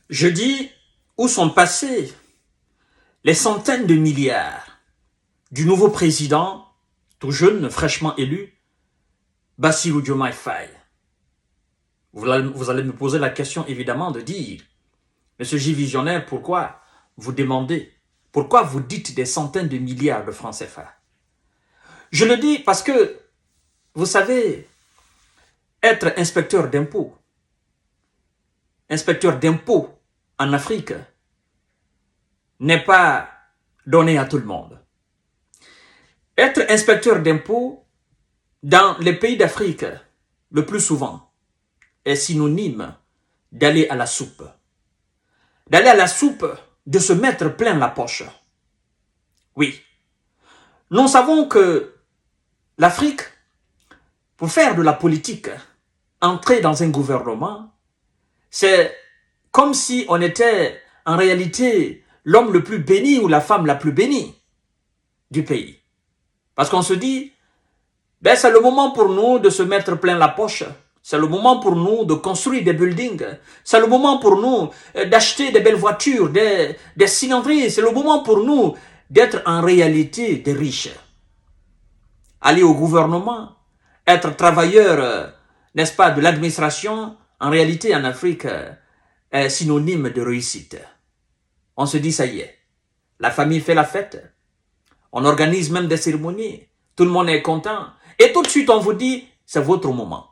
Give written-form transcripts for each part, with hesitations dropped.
Je dis, où sont passés les centaines de milliards du nouveau président, tout jeune, fraîchement élu, Bassirou Diomaye Faye? Vous allez me poser la question évidemment de dire, Monsieur J. Visionnaire, pourquoi vous demandez, pourquoi vous dites des centaines de milliards de francs CFA? Je le dis parce que, vous savez, être inspecteur d'impôts en Afrique n'est pas donné à tout le monde. Être inspecteur d'impôts dans les pays d'Afrique, le plus souvent, est synonyme d'aller à la soupe. D'aller à la soupe, de se mettre plein la poche. Oui. Nous savons que l'Afrique, pour faire de la politique, entrer dans un gouvernement, c'est comme si on était en réalité l'homme le plus béni ou la femme la plus bénie du pays. Parce qu'on se dit, ben c'est le moment pour nous de se mettre plein la poche. C'est le moment pour nous de construire des buildings. C'est le moment pour nous d'acheter des belles voitures, des cylindries. C'est le moment pour nous d'être en réalité des riches. Aller au gouvernement, être travailleur, n'est-ce pas, de l'administration, en réalité en Afrique, est synonyme de réussite. On se dit, ça y est, la famille fait la fête. On organise même des cérémonies. Tout le monde est content. Et tout de suite, on vous dit, c'est votre moment.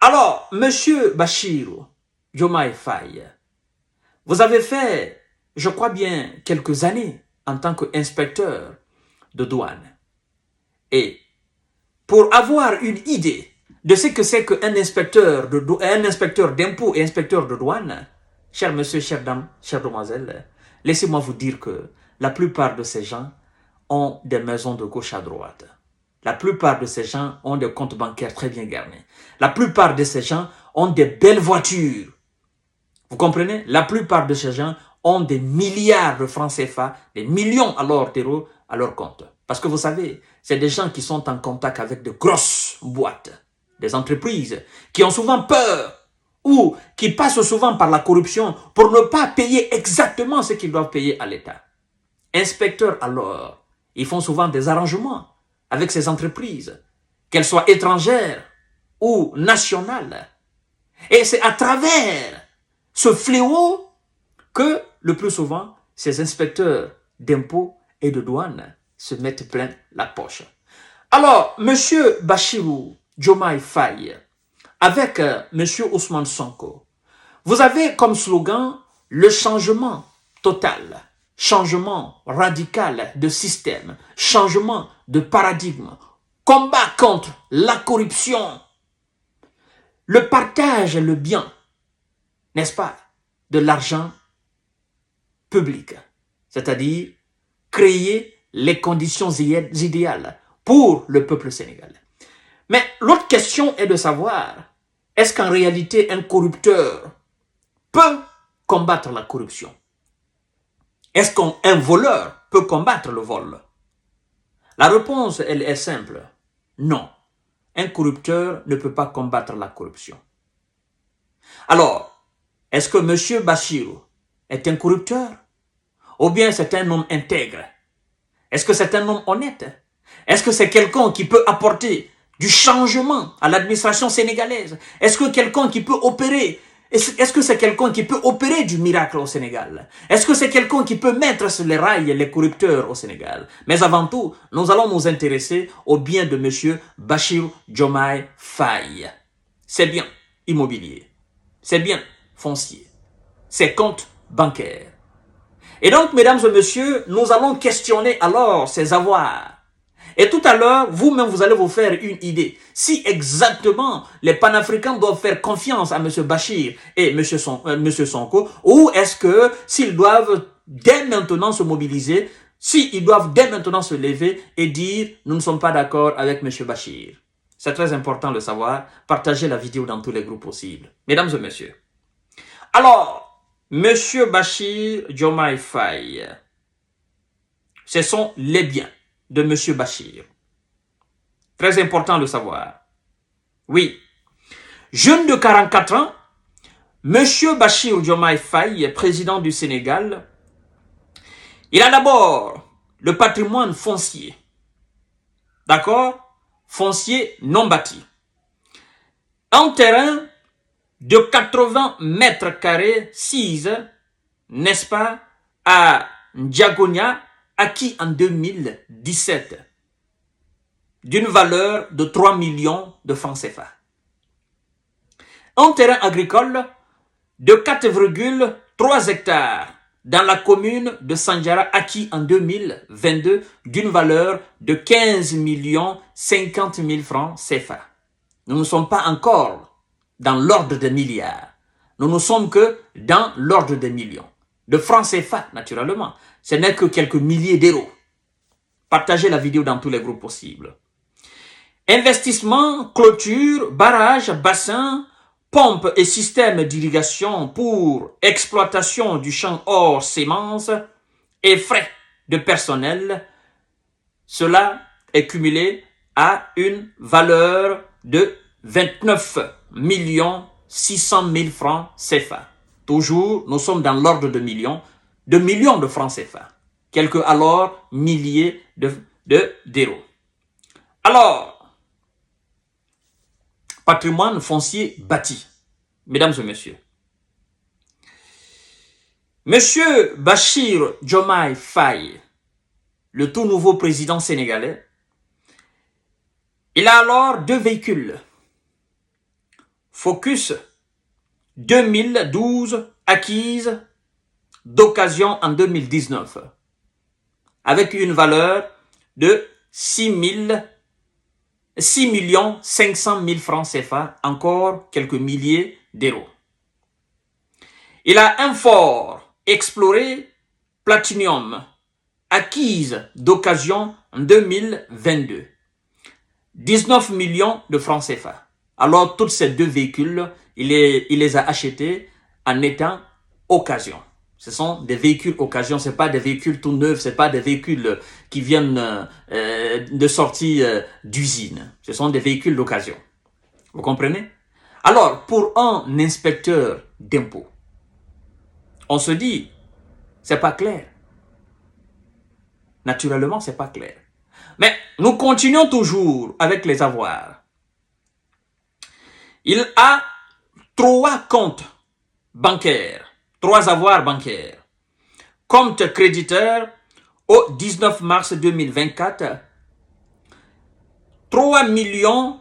Alors, Monsieur Bassirou Diomaye Faye, vous avez fait, je crois bien, quelques années en tant qu'inspecteur de douane. Et pour avoir une idée de ce que c'est qu'un inspecteur d'impôts et inspecteur de douane, cher monsieur, chère dame, chère demoiselle, laissez-moi vous dire que la plupart de ces gens ont des maisons de gauche à droite. La plupart de ces gens ont des comptes bancaires très bien garnis. La plupart de ces gens ont des belles voitures. Vous comprenez? La plupart de ces gens ont des milliards de francs CFA, des millions alors d'euros à leur compte. Parce que vous savez, c'est des gens qui sont en contact avec de grosses boîtes, des entreprises qui ont souvent peur ou qui passent souvent par la corruption pour ne pas payer exactement ce qu'ils doivent payer à l'État. Inspecteurs alors, ils font souvent des arrangements avec ces entreprises, qu'elles soient étrangères ou nationales. Et c'est à travers ce fléau que, le plus souvent, ces inspecteurs d'impôts et de douane se mettent plein la poche. Alors, M. Bassirou Diomaye Faye, avec M. Ousmane Sonko, vous avez comme slogan le changement total, changement radical de système, changement de paradigme, combat contre la corruption, le partage et le bien, n'est-ce pas, de l'argent public, c'est-à-dire créer les conditions idéales pour le peuple sénégalais. Mais l'autre question est de savoir, est-ce qu'en réalité un corrupteur peut combattre la corruption? Est-ce qu'un voleur peut combattre le vol? La réponse, elle est simple. Non. Un corrupteur ne peut pas combattre la corruption. Alors, est-ce que M. Bassirou est un corrupteur? Ou bien c'est un homme intègre? Est-ce que c'est un homme honnête? Est-ce que c'est quelqu'un qui peut apporter du changement à l'administration sénégalaise? Est-ce que quelqu'un qui peut opérer? Est-ce que c'est quelqu'un qui peut opérer du miracle au Sénégal? Est-ce que c'est quelqu'un qui peut mettre sur les rails les corrupteurs au Sénégal? Mais avant tout, nous allons nous intéresser au bien de M. Bassirou Diomaye Faye. C'est bien immobilier. C'est bien foncier. C'est compte bancaire. Et donc, mesdames et messieurs, nous allons questionner alors ces avoirs. Et tout à l'heure, vous-même, vous allez vous faire une idée. Si exactement les panafricains doivent faire confiance à M. Bachir et M. Sonko, ou est-ce que s'ils doivent dès maintenant se mobiliser, s'ils doivent dès maintenant se lever et dire « nous ne sommes pas d'accord avec M. Bachir ». C'est très important de le savoir. Partagez la vidéo dans tous les groupes possibles. Mesdames et messieurs. Alors, M. Bassirou Diomaye Faye, ce sont les biens de M. Bachir. Très important de le savoir. Oui. Jeune de 44 ans, Monsieur Bachir Diomaye Faye, président du Sénégal, il a d'abord le patrimoine foncier. D'accord? Foncier non bâti. Un terrain de 80 mètres carrés, 6, n'est-ce pas, à Ndiagonia, acquis en 2017, d'une valeur de 3 millions de francs CFA. Un terrain agricole de 4,3 hectares dans la commune de Sandiara, acquis en 2022 d'une valeur de 15 50 000 francs CFA. Nous ne sommes pas encore dans l'ordre des milliards. Nous ne sommes que dans l'ordre des millions. De francs CFA, naturellement. Ce n'est que quelques milliers d'euros. Partagez la vidéo dans tous les groupes possibles. Investissement, clôture, barrage, bassin, pompe et système d'irrigation pour exploitation du champ hors sémence et frais de personnel, cela est cumulé à une valeur de 29 600 000 francs CFA. Toujours, nous sommes dans l'ordre de millions de francs CFA. Quelques alors milliers d'euros. Alors, patrimoine foncier bâti. Mesdames et messieurs. Monsieur Bachir Diomaye Faye, le tout nouveau président sénégalais, il a alors 2 véhicules. Focus 2012 acquise d'occasion en 2019 avec une valeur de 6 500 000 francs CFA, encore quelques milliers d'euros. Il a un Ford Explorer Platinum, acquise d'occasion en 2022. 19 millions de francs CFA. Alors, tous ces 2 véhicules, il les a achetés en étant occasion. Ce sont des véhicules occasion, ce n'est pas des véhicules tout neufs, ce n'est pas des véhicules qui viennent de sortie d'usine. Ce sont des véhicules d'occasion. Vous comprenez? Alors, pour un inspecteur d'impôts, on se dit, c'est pas clair. Naturellement, c'est pas clair. Mais nous continuons toujours avec les avoirs. Il a 3 comptes bancaires. 3 avoirs bancaires. Compte créditeur au 19 mars 2024, 3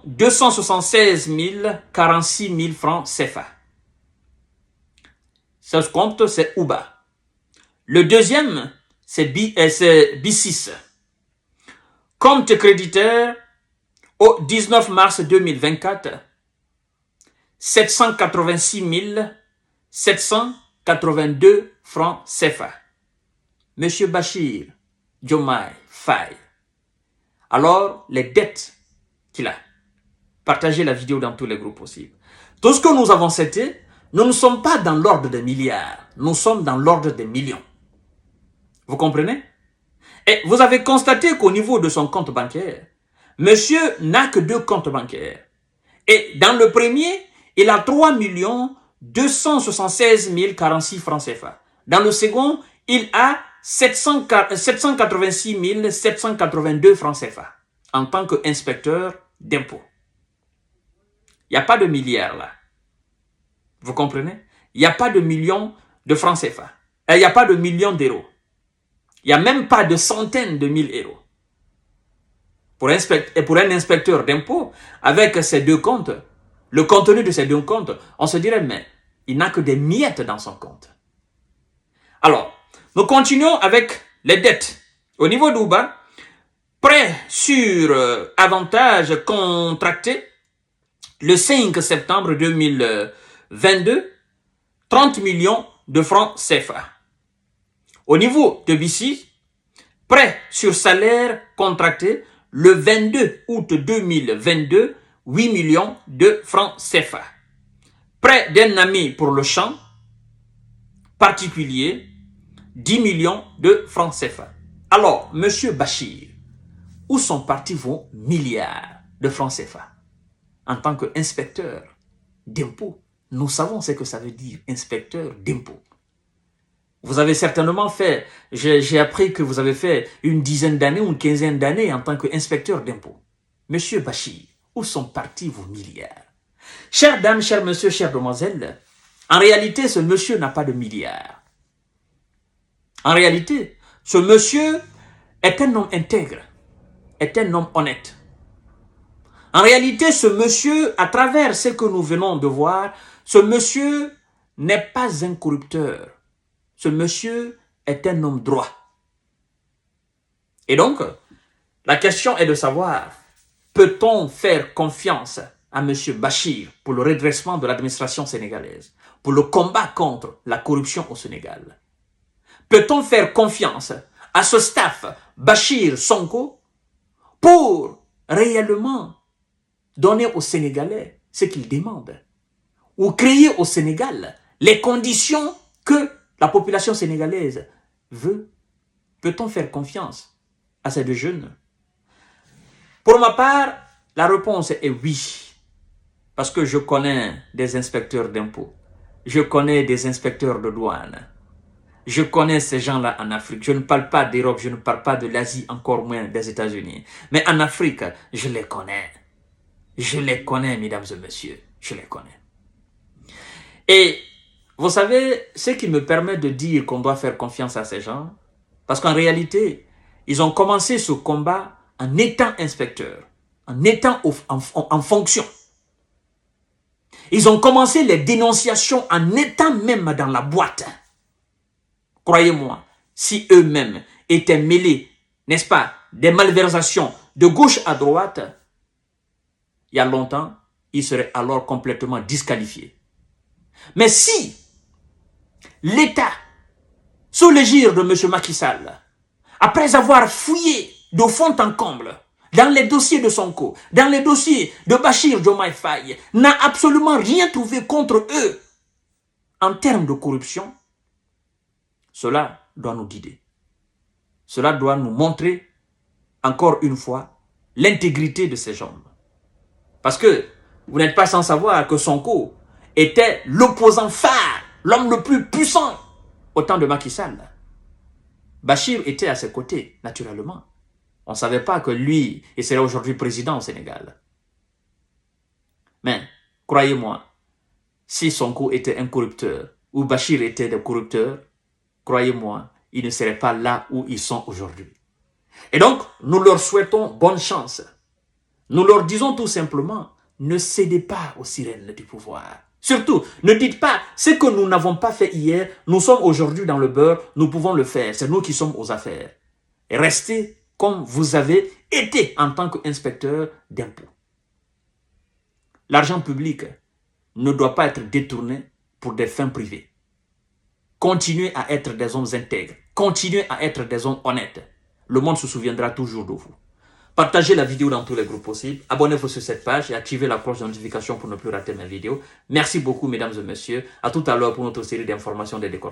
276 046 000 francs CFA. Ce compte, c'est UBA. Le deuxième, c'est B6. Compte créditeur au 19 mars 2024, 786 782 francs CFA. Monsieur Bachir Diomaye Faye. Alors, les dettes qu'il a. Partagez la vidéo dans tous les groupes possibles. Tout ce que nous avons cité, nous ne sommes pas dans l'ordre des milliards. Nous sommes dans l'ordre des millions. Vous comprenez? Et vous avez constaté qu'au niveau de son compte bancaire, monsieur n'a que 2 comptes bancaires. Et dans le premier, il a 3 276 046 francs CFA. Dans le second, il a 786 782 francs CFA en tant qu'inspecteur d'impôts. Il n'y a pas de milliards là. Vous comprenez? Il n'y a pas de millions de francs CFA. Il n'y a pas de millions d'euros. Il n'y a même pas de centaines de mille euros. Pour un inspecteur d'impôts, avec ces 2 comptes, le contenu de ces 2 comptes, on se dirait, mais il n'a que des miettes dans son compte. Alors, nous continuons avec les dettes. Au niveau d'Uba, prêt sur avantage contracté le 5 septembre 2022, 30 millions de francs CFA. Au niveau de BC, prêt sur salaire contracté le 22 août 2022, 8 millions de francs CFA. Prêt d'un ami pour le champ particulier, 10 millions de francs CFA. Alors, monsieur Bachir, où sont partis vos milliards de francs CFA en tant qu'inspecteur d'impôts Nous savons ce que ça veut dire, inspecteur d'impôts. Vous avez certainement fait, j'ai appris que vous avez fait une dizaine d'années ou une quinzaine d'années en tant qu'inspecteur d'impôts. Monsieur Bachir, où sont partis vos milliards? Chères dames, chers messieurs, chères demoiselles, en réalité, ce monsieur n'a pas de milliards. En réalité, ce monsieur est un homme intègre, est un homme honnête. En réalité, ce monsieur, à travers ce que nous venons de voir, ce monsieur n'est pas un corrupteur. Ce monsieur est un homme droit. Et donc, la question est de savoir, peut-on faire confiance à M. Bachir pour le redressement de l'administration sénégalaise, pour le combat contre la corruption au Sénégal? Peut-on faire confiance à ce staff Bachir Sonko pour réellement donner aux Sénégalais ce qu'ils demandent ou créer au Sénégal les conditions que la population sénégalaise veut? Peut-on faire confiance à ces deux jeunes? Pour ma part, la réponse est oui. Parce que je connais des inspecteurs d'impôts. Je connais des inspecteurs de douane. Je connais ces gens-là en Afrique. Je ne parle pas d'Europe, je ne parle pas de l'Asie, encore moins des États-Unis. Mais en Afrique, je les connais. Je les connais, mesdames et messieurs. Je les connais. Et vous savez, ce qui me permet de dire qu'on doit faire confiance à ces gens, parce qu'en réalité, ils ont commencé ce combat en étant inspecteurs, en étant en fonction. Ils ont commencé les dénonciations en étant même dans la boîte. Croyez-moi, si eux-mêmes étaient mêlés, n'est-ce pas, des malversations de gauche à droite, il y a longtemps, ils seraient alors complètement disqualifiés. Mais si l'État, sous l'égide de M. Macky Sall, après avoir fouillé de fond en comble dans les dossiers de Sonko, dans les dossiers de Bachir Diomaye Faye, n'a absolument rien trouvé contre eux en termes de corruption, cela doit nous guider. Cela doit nous montrer, encore une fois, l'intégrité de ces gens. Parce que vous n'êtes pas sans savoir que Sonko était l'opposant phare, l'homme le plus puissant au temps de Macky Sall. Bachir était à ses côtés, naturellement. On ne savait pas que lui, il serait aujourd'hui président au Sénégal. Mais, croyez-moi, si Sonko était un corrupteur, ou Bachir était des corrupteurs, croyez-moi, ils ne seraient pas là où ils sont aujourd'hui. Et donc, nous leur souhaitons bonne chance. Nous leur disons tout simplement, ne cédez pas aux sirènes du pouvoir. Surtout, ne dites pas, ce que nous n'avons pas fait hier, nous sommes aujourd'hui dans le beurre, nous pouvons le faire, c'est nous qui sommes aux affaires. Et restez comme vous avez été en tant qu'inspecteur d'impôts. L'argent public ne doit pas être détourné pour des fins privées. Continuez à être des hommes intègres, continuez à être des hommes honnêtes. Le monde se souviendra toujours de vous. Partagez la vidéo dans tous les groupes possibles, abonnez-vous sur cette page et activez la cloche de notification pour ne plus rater mes vidéos. Merci beaucoup mesdames et messieurs, à tout à l'heure pour notre série d'informations des décors.